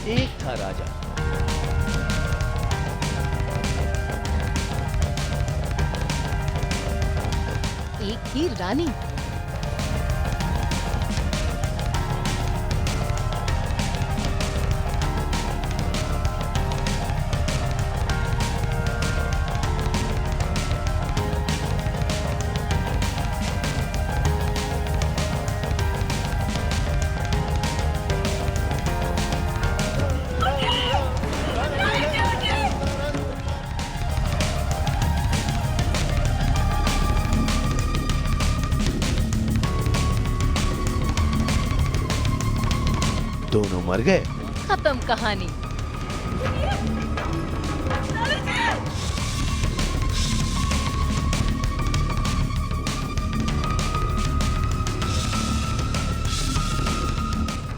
एक था राजा। एक थी रानी। दोनों मर गए। खत्म कहानी।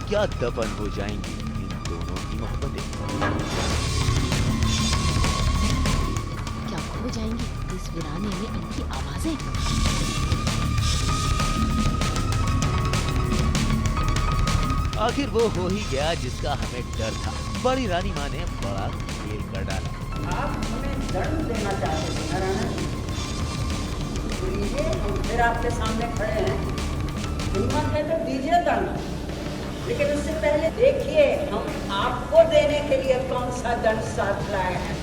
क्या दफन हो जाएंगी इन दोनों की मोहब्बतें। क्या खो जाएंगी इस वीराने में इनकी आवाजें। आखिर वो हो ही गया जिसका हमें डर था। बड़ी रानी माँ ने बड़ा खेल कर डाला। आप हमें दंड देना चाहते हैं ना राणा जी? तो लीजिए, हम फिर आपके सामने खड़े हैं। हिम्मत है तो दीजिए दंड, लेकिन उससे पहले देखिए हम आपको देने के लिए कौन सा दंड साथ लाए हैं।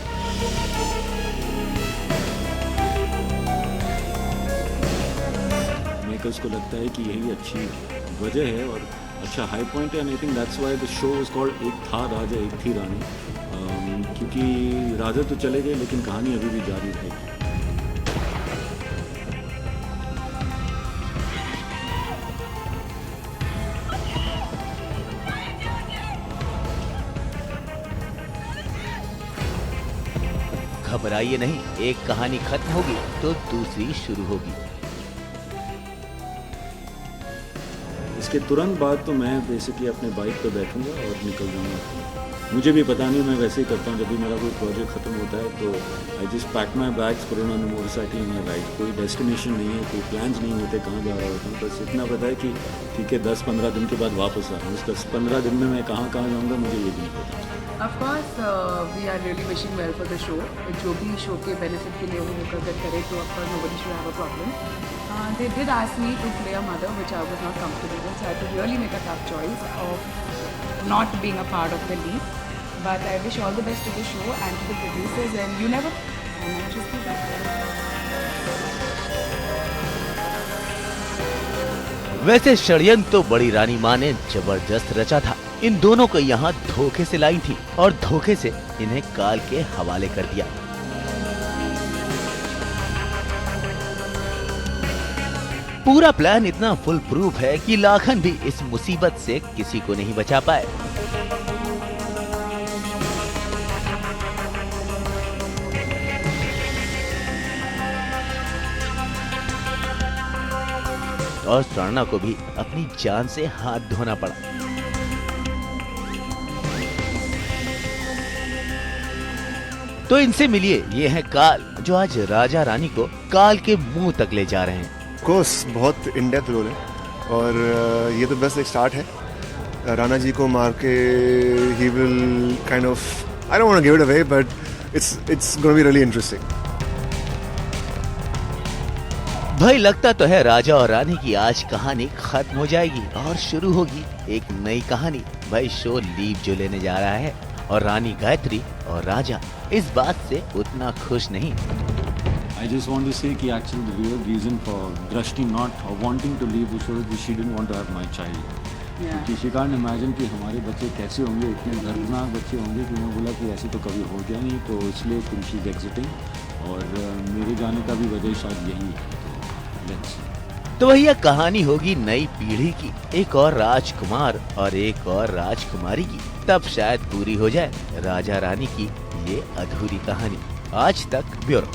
मेकर्स को लगता है कि यही अच्छी वजह है और अच्छा हाई पॉइंट है, and I think that's why the show is called एक था राजा एक थी रानी, क्योंकि राजा तो चले गए लेकिन कहानी अभी भी जारी रहेगी। घबराइए नहीं, एक कहानी खत्म होगी तो दूसरी शुरू होगी। इसके तुरंत बाद तो मैं बेसिकली अपने बाइक पे बैठूंगा और निकल जाऊंगा। मुझे भी पता नहीं, मैं वैसे ही करता हूँ जब भी मेरा कोई प्रोजेक्ट खत्म होता है तो I just pack my bags, put on the motorcycle and ride. कोई डेस्टिनेशन नहीं है, कोई प्लान्स नहीं होते कहाँ जा रहा होता हूँ, बस इतना पता है कि ठीक है 10-15 दिन के बाद वापस आ रहा हूँ। उस 10-15 दिन में मैं कहाँ जाऊँगा मुझे ये भी नहीं पता। Of course, we are really wishing well for the show. जो भी शो के बेनिफिट के लिए वो मुकद्दर करे तो of course nobody should have a problem. They did ask me to play a mother, which I was not comfortable with, so I had to really make a tough choice of not being a part of the lead. But I wish all the best to the show and to the producers, and you never know. And I'm just be back. वैसे षड्यंत्र तो बड़ी रानी माँ ने जबरदस्त रचा था। इन दोनों को यहाँ धोखे से लाई थी और धोखे से इन्हें काल के हवाले कर दिया। पूरा प्लान इतना फुल प्रूफ है कि लाखन भी इस मुसीबत से किसी को नहीं बचा पाए। और स्वर्णा को भी अपनी जान से हाथ धोना पड़ा। तो इनसे मिलिए, ये है काल, जो आज राजा रानी को काल के मुंह तक ले जा रहे हैं। कोर्स बहुत इन डेप्थ रोल है और ये तो बस एक स्टार्ट है। राणा जी को मार के he will kind of, I don't want to give it away, but it's gonna be really interesting. भाई लगता तो है राजा और रानी की आज कहानी खत्म हो जाएगी और शुरू होगी एक नई कहानी। भाई शो लीव जो लेने जा रहा है और रानी गायत्री और राजा इस बात से उतना खुश नहीं। I just want to say कि actually the real reason for Drashti not wanting to leave the show is that she didn't want to have my child. क्योंकि she can't imagine कि हमारे बच्चे कैसे होंगे, इतने दर्दनाक बच्चे होंगे कि मैं बोला कि ऐसे तो कभी हो गया नहीं, तो इसलिए she is exiting और मेरे जाने का भी वजह शायद यही है। तो भैया कहानी होगी नई पीढ़ी की, एक और राजकुमार और एक और राजकुमारी की, तब शायद पूरी हो जाए राजा रानी की ये अधूरी कहानी। आज तक ब्यूरो।